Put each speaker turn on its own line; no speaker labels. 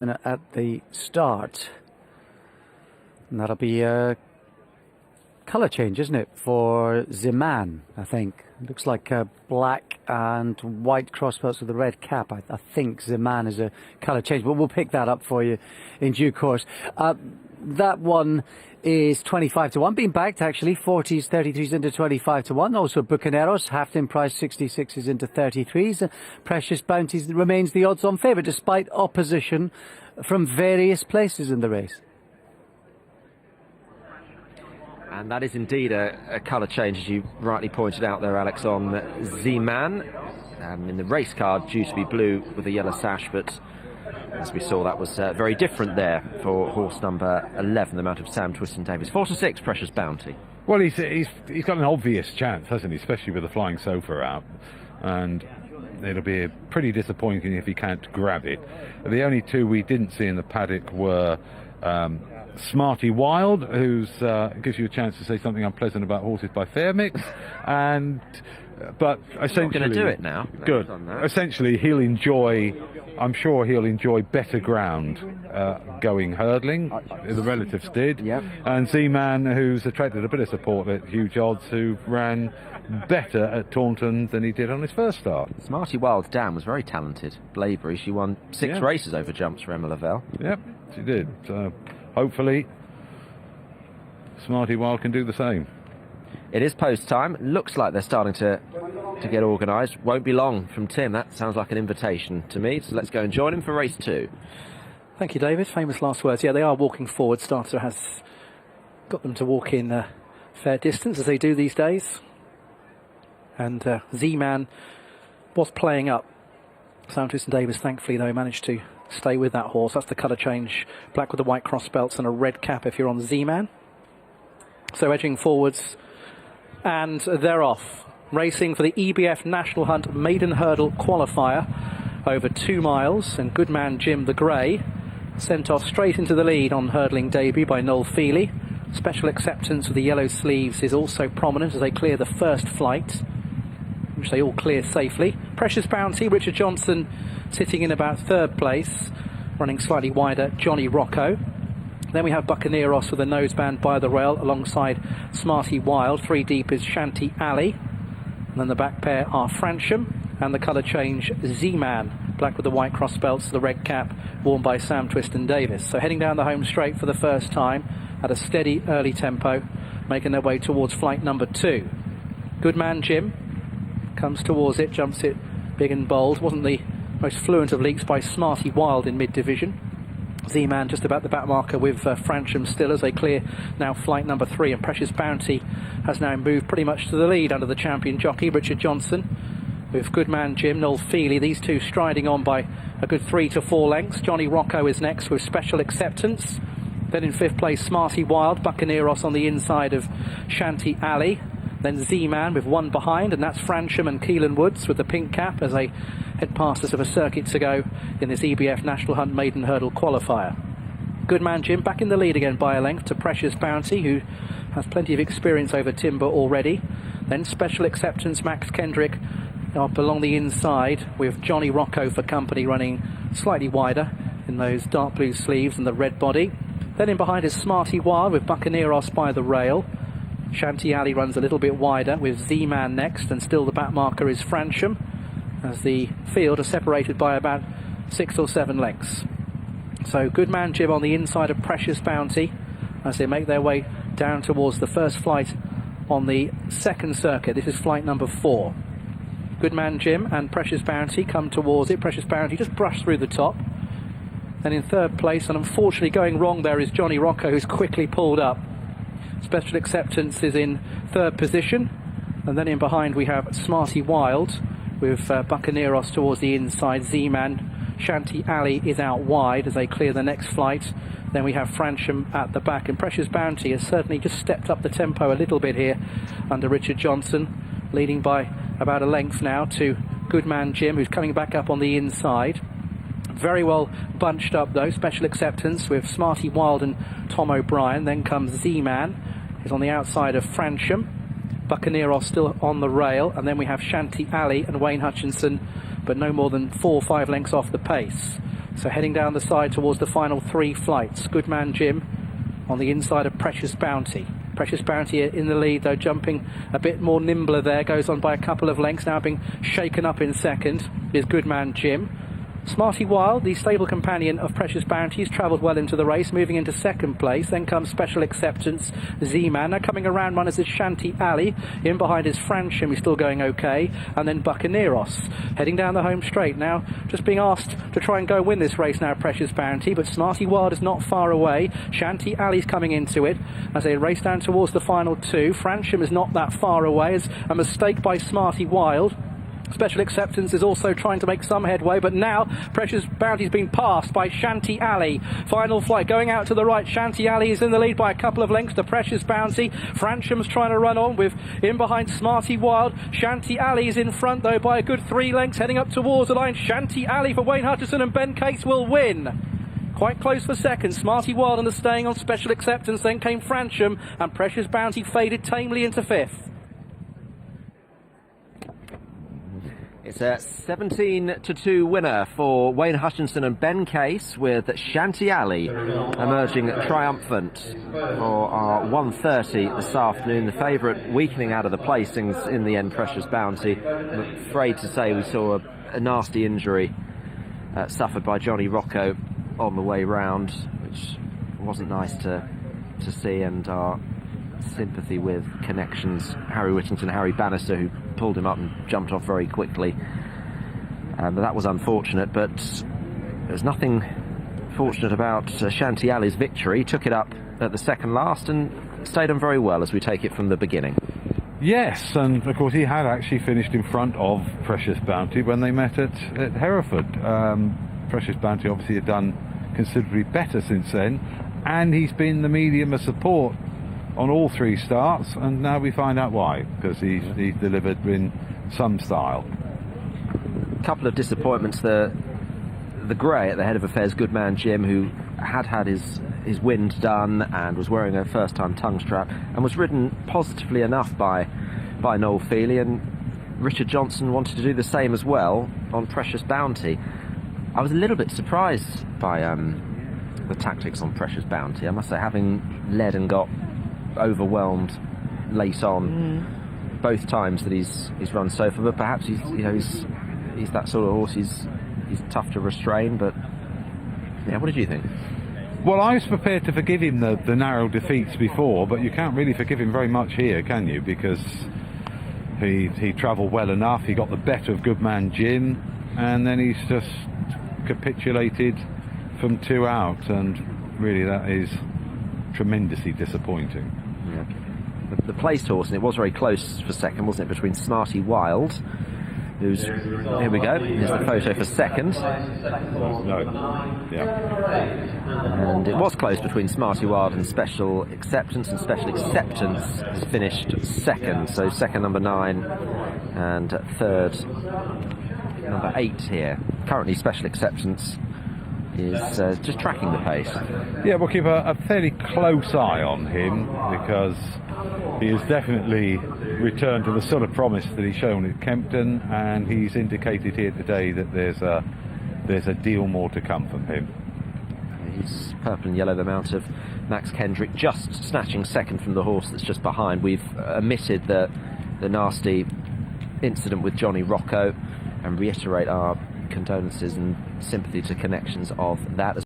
at the start. And that'll be a colour change, isn't it, for Zeman, I think. It looks like black and white crossbelts with the red cap. I think Zeman is a colour change, but we'll pick that up for you in due course. That one is 25 to 1, being backed actually, 40s, 33s into 25 to 1. Also Bucaneros, halved in price, 66s into 33s. Precious Bounties remains the odds-on favourite, despite opposition from various places in the race.
And that is indeed a colour change, as you rightly pointed out there, Alex, on Z-Man. In the race card, due to be blue with a yellow sash, but as we saw, that was very different there for horse number 11, the mount of Sam Twiston-Davies. 4 to 6, Precious Bounty.
Well, he's got an obvious chance, hasn't he? Especially with the flying sofa out. And it'll be pretty disappointing if he can't grab it. The only two we didn't see in the paddock were Smarty Wild, who's gives you a chance to say something unpleasant about horses by Fairmix, but essentially,
not going to do it now.
Good. Essentially, he'll enjoy. I'm sure he'll enjoy better ground going hurdling. The relatives did.
Yep.
And Z-Man, who's attracted a bit of support at huge odds, who ran better at Taunton than he did on his first start.
Smarty Wild Dan was very talented. Blaeberry, she won 6 races over jumps for Emma Lavelle.
Yep, she did. So hopefully Smarty Wild can do the same.
It is post time. Looks like they're starting to get organised. Won't be long from Tim. That sounds like an invitation to me. So let's go and join him for race 2.
Thank you, David. Famous last words. Yeah, they are walking forward. Starter has got them to walk in a fair distance, as they do these days. And Z-Man was playing up. Sam Twiston-Davies, thankfully, though, managed to stay with that horse. That's the colour change. Black with the white cross belts and a red cap if you're on Z-Man. So edging forwards, and they're off. Racing for the EBF National Hunt Maiden Hurdle Qualifier over 2 miles. And good man Jim the Grey sent off straight into the lead on hurdling debut by Noel Feely. Special acceptance with the yellow sleeves is also prominent as they clear the first flight, which they all clear safely. Precious Bounty, Richard Johnson sitting in about 3rd place, running slightly wider, Johnny Rocco. Then we have Bucaneros with a noseband by the rail alongside Smarty Wild. 3 deep is Shanty Alley. And then the back pair are Fransham and the colour change Z-Man. Black with the white cross belts, the red cap worn by Sam Twiston-Davies. So heading down the home straight for the first time at a steady early tempo, making their way towards flight number 2. Good man Jim comes towards it, jumps it big and bold. Wasn't the most fluent of leaps by Smarty Wild in mid-division. Z-Man just about the back marker with Fransham still as they clear now flight number 3, and Precious Bounty has now moved pretty much to the lead under the champion jockey Richard Johnson, with good man Jim, Noel Feely, these two striding on by a good 3 to 4 lengths. Johnny Rocco is next with Special Acceptance. Then in 5th place Smarty Wild, Bucaneros on the inside of Shanty Alley. Then Z-Man with 1 behind, and that's Fransham and Keelan Woods with the pink cap as they head past us of a circuit to go in this EBF National Hunt Maiden Hurdle Qualifier. Good man Jim back in the lead again by a length to Precious Bounty, who has plenty of experience over timber already. Then Special Acceptance, Max Kendrick up along the inside with Johnny Rocco for company, running slightly wider in those dark blue sleeves and the red body. Then in behind is Smarty Wild with Bucaneros by the rail. Shanty Alley runs a little bit wider with Z-Man next, and still the back marker is Fransham, as the field are separated by about 6 or 7 lengths. So good man Jim on the inside of Precious Bounty as they make their way down towards the first flight on the 2nd circuit. This is flight number 4. Good man Jim and Precious Bounty come towards it. Precious Bounty just brushed through the top. Then in 3rd place, and unfortunately going wrong there, is Johnny Rocco, who's quickly pulled up. Special Acceptance is in 3rd position, and then in behind we have Smarty Wild with Bucaneros towards the inside. Z-Man, Shanty Alley is out wide as they clear the next flight. Then we have Fransham at the back, and Precious Bounty has certainly just stepped up the tempo a little bit here under Richard Johnson, leading by about a length now to good man Jim, who's coming back up on the inside. Very well bunched up though, Special Acceptance with Smarty Wild and Tom O'Brien. Then comes Z-Man, who's on the outside of Fransham. Bucaneros still on the rail, and then we have Shanty Alley and Wayne Hutchinson, but no more than 4 or 5 lengths off the pace. So heading down the side towards the final 3 flights. Goodman Jim on the inside of Precious Bounty. Precious Bounty in the lead, though, jumping a bit more nimbler there. Goes on by a couple of lengths, now being shaken up in second is Goodman Jim. Smarty Wild, the stable companion of Precious Bounty, has travelled well into the race, moving into second place. Then comes Special Acceptance, Z-Man. Now coming around runners is Shanty Alley. In behind is Fransham, who's still going okay. And then Buccaneeros, heading down the home straight. Now just being asked to try and go win this race now, Precious Bounty. But Smarty Wild is not far away. Shanty Alley's coming into it as they race down towards the final 2. Fransham is not that far away. It's a mistake by Smarty Wild. Special Acceptance is also trying to make some headway, but now Precious Bounty's been passed by Shanty Alley. Final flight going out to the right. Shanty Alley is in the lead by a couple of lengths to Precious Bounty. Fransham's trying to run on with in behind Smarty Wild. Shanty Alley is in front though by a good 3 lengths, heading up towards the line. Shanty Alley for Wayne Hutchison and Ben Case will win. Quite close for second. Smarty Wild and the staying on Special Acceptance. Then came Fransham, and Precious Bounty faded tamely into 5th.
It's a 17-2 winner for Wayne Hutchinson and Ben Case, with Shanty Alley emerging triumphant for our 1:30 this afternoon. The favourite weakening out of the placings in the end, Precious Bounty. I'm afraid to say we saw a nasty injury suffered by Johnny Rocco on the way round, which wasn't nice to see, and our sympathy with Connections, Harry Whittington, Harry Bannister, who pulled him up and jumped off very quickly. But that was unfortunate, but there's nothing fortunate about Shanty Alley's victory. He took it up at the second last and stayed on very well, as we take it from the beginning.
Yes, and of course he had actually finished in front of Precious Bounty when they met at Hereford. Precious Bounty obviously had done considerably better since then, and he's been the medium of support on all 3 starts, and now we find out why, because he's delivered in some style.
A couple of disappointments. The grey at the head of affairs, Goodman Jim, who had his wind done and was wearing a first-time tongue strap and was ridden positively enough by Noel Feely, and Richard Johnson wanted to do the same as well on Precious Bounty. I was a little bit surprised by the tactics on Precious Bounty, I must say, having led and got overwhelmed late on both times that he's run so far. But perhaps he's that sort of horse. He's tough to restrain. But yeah, what did you think?
Well, I was prepared to forgive him the narrow defeats before, but you can't really forgive him very much here, can you? Because he travelled well enough. He got the better of Goodman Jim, and then he's just capitulated from 2 out, and really that is tremendously disappointing.
Yeah. The placed horse, and it was very close for second, wasn't it, between Smarty Wild, who's, here we go, here's the photo for second.
No. Yeah.
And it was close between Smarty Wild and Special Acceptance, and Special Acceptance has finished second, so second number 9 and third number 8 here. Currently Special Acceptance is just tracking the pace.
Yeah, we'll keep a fairly close eye on him, because he has definitely returned to the sort of promise that he's shown at Kempton, and he's indicated here today that there's a deal more to come from him.
He's purple and yellow, the mount of Max Kendrick, just snatching second from the horse that's just behind. We've omitted the nasty incident with Johnny Rocco, and reiterate our condolences and sympathy to Connections of that.